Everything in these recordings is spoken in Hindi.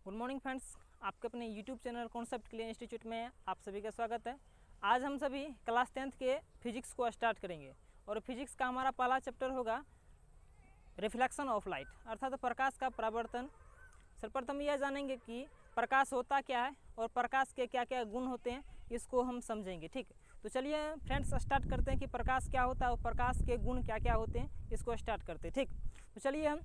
गुड मॉर्निंग फ्रेंड्स, आपके अपने YouTube channel concept clear institute में आप सभी का स्वागत है। आज हम सभी क्लास 10th के फिजिक्स को स्टार्ट करेंगे और फिजिक्स का हमारा पहला चैप्टर होगा रिफ्लेक्शन ऑफ लाइट, अर्थात प्रकाश का परावर्तन। सर्वप्रथम यह जानेंगे कि प्रकाश होता क्या है और प्रकाश के क्या क्या गुण होते हैं, इसको हम समझेंगे। ठीक, तो चलिए फ्रेंड्स स्टार्ट करते हैं कि प्रकाश क्या होता है और प्रकाश के गुण क्या क्या होते हैं, इसको स्टार्ट करते हैं। ठीक, तो चलिए हम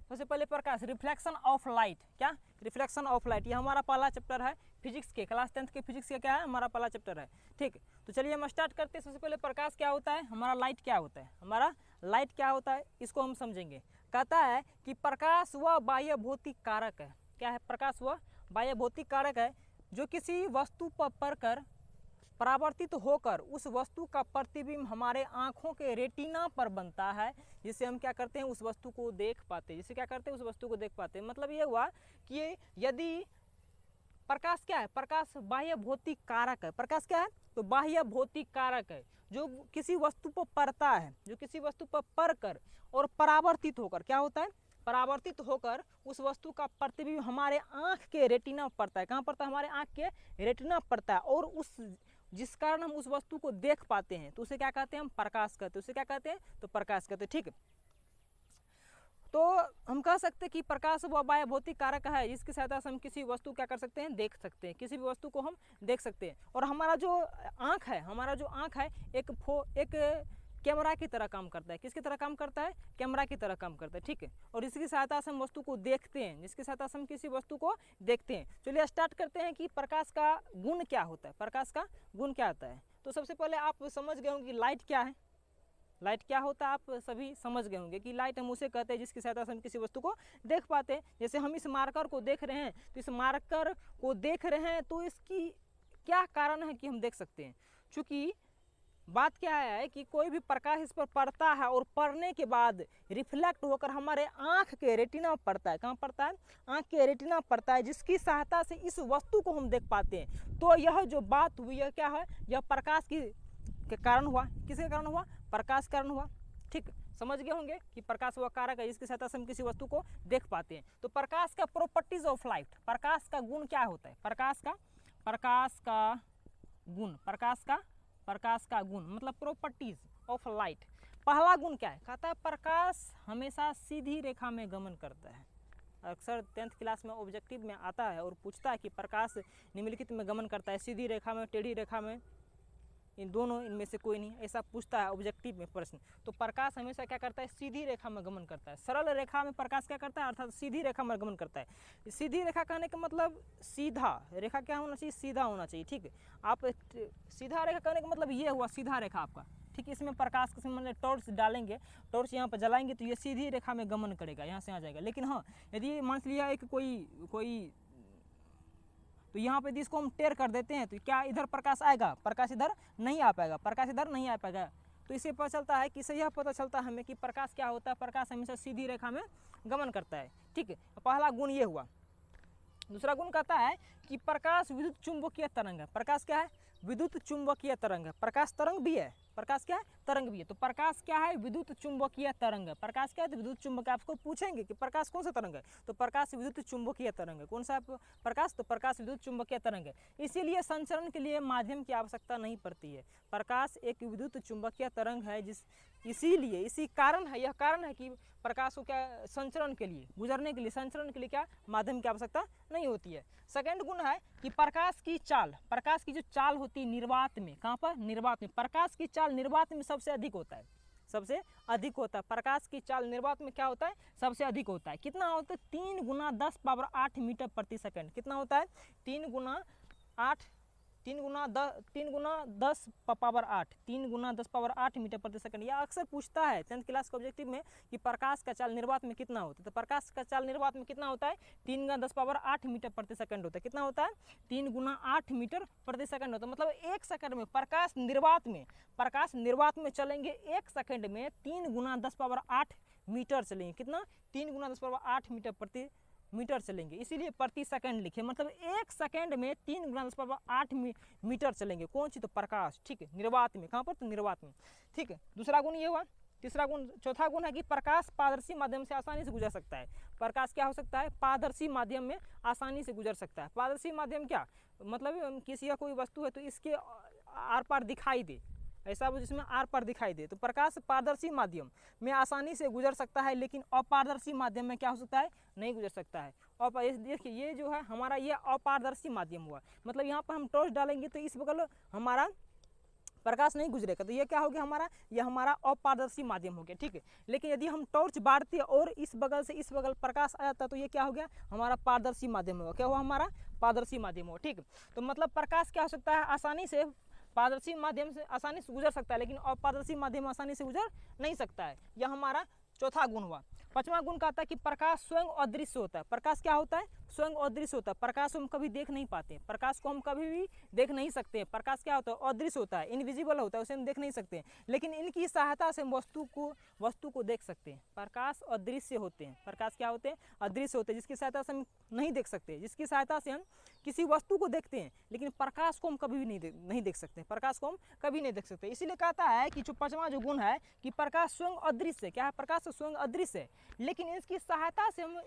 सबसे पहले प्रकाश, रिफ्लेक्शन ऑफ लाइट। क्या रिफ्लेक्शन ऑफ लाइट, ये हमारा पहला चैप्टर है फिजिक्स के, क्लास 10th के फिजिक्स का क्या है, हमारा पहला चैप्टर है। ठीक, तो चलिए हम स्टार्ट करते हैं। सबसे पहले प्रकाश क्या होता है, हमारा लाइट क्या होता है, हमारा लाइट क्या होता है, इसको हम समझेंगे। कहता है कि प्रकाश वह बाह्य भौतिक कारक है। क्या है, प्रकाश वह बाह्य भौतिक कारक है जो किसी वस्तु पर पड़कर परावर्तित होकर उस वस्तु का प्रतिबिंब हमारे आँखों के रेटिना पर बनता है, जिससे हम क्या करते हैं, उस वस्तु को देख पाते हैं। जिससे क्या करते हैं, उस वस्तु को देख पाते हैं। मतलब ये हुआ कि यदि प्रकाश क्या है, प्रकाश बाह्य भौतिक कारक है। प्रकाश क्या है, तो बाह्य भौतिक कारक है जो किसी वस्तु पर पड़ता है, जो किसी वस्तु पर पड़कर और परावर्तित होकर क्या होता है, परावर्तित होकर उस वस्तु का प्रतिबिंब हमारे आँख के रेटिना पड़ता है। कहाँ पड़ता है, हमारे आँख के रेटिना पड़ता है, और उस जिस कारण हम उस वस्तु को देख पाते हैं, तो उसे क्या कहते हैं, हम प्रकाश कहते हैं। उसे क्या कहते हैं, तो प्रकाश कहते हैं। ठीक, तो हम कह सकते हैं कि प्रकाश वह बाह्य भौतिक कारक है जिसकी सहायता से हम किसी वस्तु क्या कर सकते हैं, देख सकते हैं। किसी भी वस्तु को हम देख सकते हैं। और हमारा जो आँख है, हमारा जो आँख है एक कैमरा की तरह काम करता है। किसकी तरह काम करता है, कैमरा की तरह काम करता है। ठीक है, और इसकी सहायता से हम वस्तु को देखते हैं, जिसकी सहायता से हम किसी वस्तु को देखते हैं। चलिए स्टार्ट करते हैं कि प्रकाश का गुण क्या होता है, प्रकाश का गुण क्या होता है। तो सबसे पहले आप समझ गए होंगे कि लाइट क्या है। लाइट क्या होता है, आप सभी समझ गए होंगे कि लाइट हम उसे कहते हैं जिसकी सहायता से हम किसी वस्तु को देख पाते हैं। जैसे हम इस मार्कर को देख रहे हैं, तो इस मार्कर को देख रहे हैं तो इसकी क्या कारण है कि हम देख सकते हैं। चूँकि बात क्या है कि कोई भी प्रकाश इस पर पड़ता है और पड़ने के बाद रिफ्लेक्ट होकर हमारे आँख के रेटिना पड़ता है। कहाँ पड़ता है, आँख के रेटिना पड़ता है, जिसकी सहायता से इस वस्तु को हम देख पाते हैं। तो यह जो बात हुई है क्या है, यह प्रकाश की के कारण हुआ। किसके कारण हुआ, प्रकाश कारण हुआ। ठीक, समझ गए होंगे कि प्रकाश वह कारक है जिसकी सहायता से हम किसी वस्तु को देख पाते हैं। तो प्रकाश का प्रॉपर्टीज ऑफ लाइट, प्रकाश का गुण क्या होता है, प्रकाश का गुण, प्रकाश का गुण मतलब प्रॉपर्टीज ऑफ लाइट। पहला गुण क्या है, कहता है प्रकाश हमेशा सीधी रेखा में गमन करता है। अक्सर 10th क्लास में ऑब्जेक्टिव में आता है और पूछता है कि प्रकाश निम्नलिखित में गमन करता है, सीधी रेखा में, टेढ़ी रेखा में, इन दोनों, इनमें से कोई नहीं, ऐसा पूछता है ऑब्जेक्टिव में प्रश्न। तो प्रकाश हमेशा क्या करता है, सीधी रेखा में गमन करता है। सरल रेखा में प्रकाश क्या करता है, अर्थात सीधी रेखा में गमन करता है। सीधी रेखा कहने का मतलब सीधा रेखा क्या होना चाहिए, सीधा होना चाहिए। ठीक है, आप सीधा रेखा कहने का मतलब ये हुआ सीधा रेखा आपका। ठीक, इसमें प्रकाश के मतलब टॉर्च डालेंगे, टॉर्च यहाँ पर जलाएंगे तो ये सीधी रेखा में गमन करेगा, यहाँ से आ जाएगा। लेकिन हाँ, यदि मान लिया एक कोई तो यहाँ पे यदि इसको हम टेढ़ कर देते हैं तो क्या इधर प्रकाश आएगा, प्रकाश इधर नहीं आ पाएगा, प्रकाश इधर नहीं आ पाएगा। तो इससे पता चलता है कि इससे यह पता चलता है हमें कि प्रकाश क्या होता है, प्रकाश हमेशा सीधी रेखा में गमन करता है। ठीक है, पहला गुण ये हुआ। दूसरा गुण कहता है कि प्रकाश विद्युत चुंबकीय तरंग है। प्रकाश क्या है, विद्युत चुंबकीय तरंग है। प्रकाश तरंग भी है, प्रकाश क्या है, तरंग भी है। तो प्रकाश क्या है, विद्युत चुंबकीय तरंग है। प्रकाश क्या है, तो विद्युत चुंबक। आपको पूछेंगे कि प्रकाश कौन सा तरंग है, तो प्रकाश विद्युत चुंबकीय तरंग है। कौन सा प्रकाश, तो प्रकाश विद्युत चुंबकीय तरंग है। इसीलिए संचरण के लिए माध्यम की आवश्यकता नहीं पड़ती है। प्रकाश एक विद्युत चुंबकीय तरंग है, इसीलिए इसी कारण है, यह कारण है कि प्रकाश को क्या संचरण के लिए, गुजरने के लिए, संचरण के लिए क्या माध्यम की आवश्यकता नहीं होती है। सेकंड गुण है कि प्रकाश की चाल, प्रकाश की जो चाल होती है निर्वात में, कहाँ पर, निर्वात में। प्रकाश की चाल निर्वात में सबसे अधिक होता है, सबसे अधिक होता है। प्रकाश की चाल निर्वात में क्या होता है, सबसे अधिक होता है। कितना होता है, 3 × 10⁸ मीटर प्रति सेकंड। कितना होता है, 3 × 8 3 × 10⁸ मीटर प्रति सेकंड। यह अक्सर पूछता है 10th क्लास के ऑब्जेक्टिव में कि प्रकाश का चाल निर्वात में कितना होता है। तो प्रकाश का चाल निर्वात में कितना होता है, 3 × 10⁸ मीटर प्रति सेकंड होता है। कितना होता है, 3 × 8 मीटर प्रति सेकंड होता है। मतलब 1 सेकंड में प्रकाश निर्वात में चलेंगे, 1 सेकंड में 3 × 10⁸ मीटर चलेंगे। कितना, 3 × 10⁸ मीटर प्रति मीटर चलेंगे, इसीलिए प्रति सेकंड लिखे। मतलब 1 सेकंड में 3 × 10⁸ मीटर चलेंगे। कौन सी, तो प्रकाश। ठीक है, निर्वात में। कहाँ पर, तो निर्वात में। ठीक है, दूसरा गुण ये हुआ। तीसरा गुण, चौथा गुण है कि प्रकाश पारदर्शी माध्यम से आसानी से गुजर सकता है। प्रकाश क्या हो सकता है, पारदर्शी माध्यम में आसानी से गुजर सकता है। पारदर्शी माध्यम क्या मतलब, किसी का कोई वस्तु है तो इसके आर पार दिखाई दे, ऐसा वो जिसमें आर पार दिखाई दे। तो प्रकाश पारदर्शी माध्यम में आसानी से गुजर सकता है, लेकिन अपारदर्शी माध्यम में क्या हो सकता है, नहीं गुजर सकता है। देखिए ये जो है हमारा ये अपारदर्शी माध्यम हुआ, मतलब यहाँ पर हम टॉर्च डालेंगे तो इस बगल हमारा प्रकाश नहीं गुजरेगा, तो ये क्या हो गया हमारा, ये हमारा अपारदर्शी माध्यम हो गया, ठीक है। लेकिन यदि हम टॉर्च बांटते और इस बगल से इस बगल प्रकाश आ जाता तो ये क्या हो गया, हमारा पारदर्शी माध्यम होगा। क्या हुआ, हमारा पारदर्शी माध्यम होगा, ठीक। तो मतलब प्रकाश क्या हो सकता है, आसानी से पारदर्शी माध्यम से आसानी से गुजर सकता है, लेकिन अपारदर्शी माध्यम आसानी से गुजर नहीं सकता है। यह हमारा चौथा गुण हुआ। पांचवा गुण कहता है कि प्रकाश स्वयं अदृश्य होता है। प्रकाश क्या होता है, स्वयं अदृश्य होता है। प्रकाश को हम कभी देख नहीं पाते, प्रकाश को हम कभी भी देख नहीं सकते। प्रकाश क्या होता है, अदृश्य होता है, इनविजिबल होता है, उसे हम देख नहीं सकते, लेकिन इनकी सहायता से हम वस्तु को देख सकते हैं। प्रकाश अदृश्य होते हैं, प्रकाश क्या होते हैं, अदृश्य होते हैं, जिसकी सहायता से हम नहीं देख सकते, जिसकी सहायता से हम किसी वस्तु को देखते हैं, लेकिन प्रकाश को हम कभी भी नहीं देख सकते, प्रकाश को हम कभी नहीं देख सकते। इसीलिए कहता है कि जो पांचवा जो गुण है कि प्रकाश स्वयं अदृश्य है। क्या है, प्रकाश स्वयं अदृश्य है, लेकिन इसकी सहायता से हम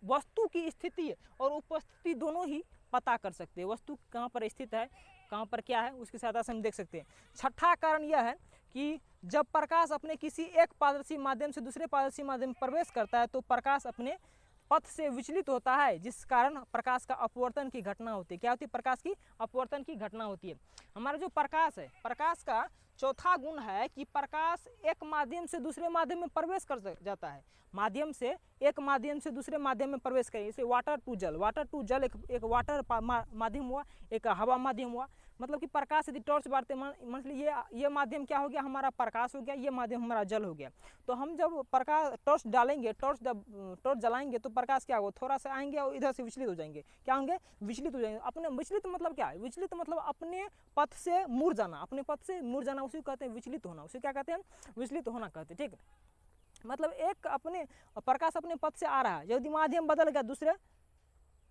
वस्तु की स्थिति और उपस्थिति दोनों ही पता कर सकते हैं। वस्तु कहाँ पर स्थित है, कहाँ पर क्या है, उसकी सहायता से हम देख सकते हैं। छठा कारण यह है कि जब प्रकाश अपने किसी एक पारदर्शी माध्यम से दूसरे पारदर्शी माध्यम में प्रवेश करता है तो प्रकाश अपने पथ से विचलित होता है, जिस कारण प्रकाश का अपवर्तन की घटना होती है। क्या होती है, प्रकाश की अपवर्तन की घटना होती है। हमारा जो प्रकाश है, प्रकाश का चौथा गुण है कि प्रकाश एक माध्यम से दूसरे माध्यम में प्रवेश कर जाता है। माध्यम से एक माध्यम से दूसरे माध्यम में प्रवेश करें, जैसे वाटर टू जल एक वाटर माध्यम हुआ, एक हवा माध्यम हुआ। मतलब कि प्रकाश यदि टॉर्च बारते मान लीजिए ये माध्यम क्या हो गया, हमारा प्रकाश हो गया, ये माध्यम हमारा जल हो गया। तो हम जब प्रकाश टॉर्च डालेंगे, टॉर्च जलाएंगे तो प्रकाश क्या होगा, थोड़ा सा आएंगे और इधर से विचलित हो जाएंगे। क्या होंगे, विचलित हो जाएंगे। अपने विचलित मतलब क्या है, विचलित मतलब अपने पथ से मुड़ जाना, अपने पथ से मुड़ जाना, उसी को कहते हैं विचलित होना, उसे क्या कहते हैं, विचलित होना कहते हैं, ठीक है। मतलब एक अपने प्रकाश अपने पथ से आ रहा है, यदि माध्यम बदल गया, दूसरे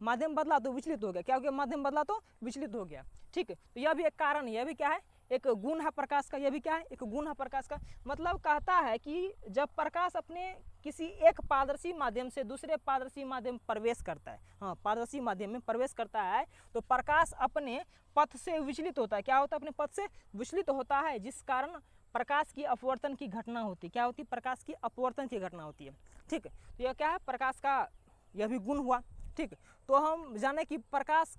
माध्यम बदला तो विचलित हो गया। क्या हो गया, माध्यम बदला तो विचलित हो गया, ठीक है। तो यह भी एक कारण है, यह भी क्या है, एक गुण है प्रकाश का। यह भी क्या है, एक गुण है प्रकाश का। मतलब कहता है कि जब प्रकाश अपने किसी एक पारदर्शी माध्यम से दूसरे पारदर्शी माध्यम में प्रवेश करता है, हाँ पारदर्शी माध्यम में प्रवेश करता है, तो प्रकाश अपने पथ से विचलित होता है। क्या होता है, अपने पथ से विचलित होता है, जिस कारण प्रकाश की अपवर्तन की घटना होती है। क्या होती है, प्रकाश की अपवर्तन की घटना होती है, ठीक है। तो यह क्या है, प्रकाश का यह भी गुण हुआ, ठीक। तो हम जाने कि प्रकाश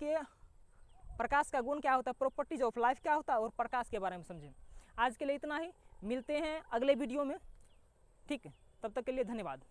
का गुण क्या होता है, प्रॉपर्टीज ऑफ लाइफ क्या होता है, और प्रकाश के बारे में समझें। आज के लिए इतना ही, मिलते हैं अगले वीडियो में, ठीक है। तब तक के लिए धन्यवाद।